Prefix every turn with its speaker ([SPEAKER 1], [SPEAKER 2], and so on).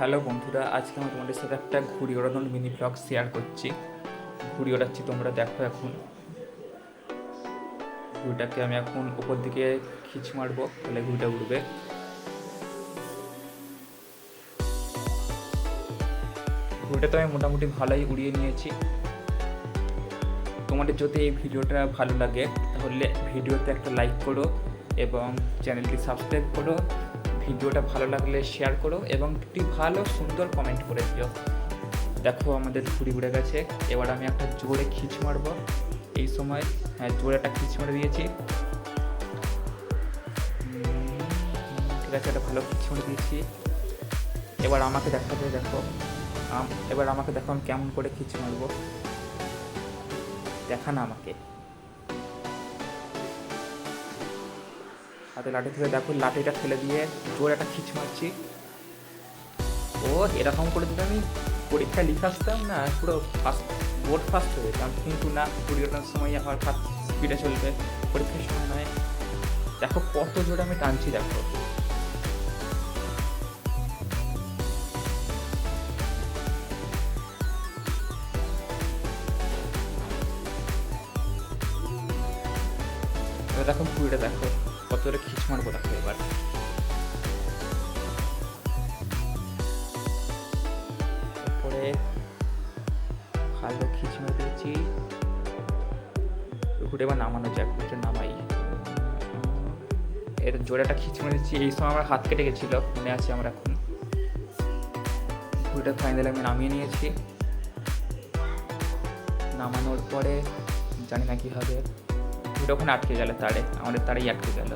[SPEAKER 1] Hello বন্ধুরা, আজকে আমি তোমাদের সাথে একটা ঘুড়ি ওড়ানোর মিনি ব্লগ শেয়ার করছি। ঘুড়ি ওড়াচ্ছি, তোমরা দেখো। এখন ঘুড়িটাকে আমি এখন উপর দিকে খিচ মারবো, তাহলে ঘুড়িটা উড়বে। ঘুড়িটা তো আমি মোটামুটি ভালোই উড়িয়ে নিয়েছি। তোমাদের যদি এই ভিডিওটা ভালো লাগে তাহলে ভিডিওতে একটা লাইক করো এবং চ্যানেলটি সাবস্ক্রাইব করো। ভিডিওটা ভালো লাগলে শেয়ার করো এবং একটি ভালো সুন্দর কমেন্ট করে দিও। দেখো আমাদের ঘুড়ি উড়ে গেছে। এবার আমি একটা জোরে খিচ মারবো। এই সময় হ্যাঁ, জোরে একটা খিচ মেরে দিয়েছি। ঠিক আছে, একটা ভালো খিচ মেরে দিয়েছি। এবার আমাকে দেখাতে দেখো, এবার আমাকে দেখো আমি কেমন করে খিচ মারবো। দেখা না আমাকে, হাতে লাঠি থেকে দেখো, লাঠিটা ফেলে দিয়ে জোরে একটা খিচ মারছি। ও এরকম করে যদি আমি পরীক্ষায় লিখে আসতাম না, পুরো ফার্স্ট, বোর্ড ফার্স্ট হয়ে যেতাম। কিন্তু না, পরীক্ষার সময় আমার ফার্স্ট স্পিডে চলবে, পরীক্ষার সময় নয়। দেখো কত জোরে আমি টানছি, দেখো। এবার দেখো ঘুড়িটা দেখো কত জোরে খিচ মারবো, দেখো। এবার এরপরে ভালো খিচ মেরে দিয়েছি। ঘুরে এবার নামানো যাক, ঘুরে নামাই। এর জোরে একটা খিচ মেরেছি, এই সময় আমার হাত কেটে গেছিল, মনে আছে আমার এখন। ঘুড়িটা ফাইনালি আমি নামিয়ে নিয়েছি। নামানোর পরে জানি না কী হবে, ঘুড়িটা ওখানে আটকে গেল, তারে আমাদের তারেই আটকে গেল।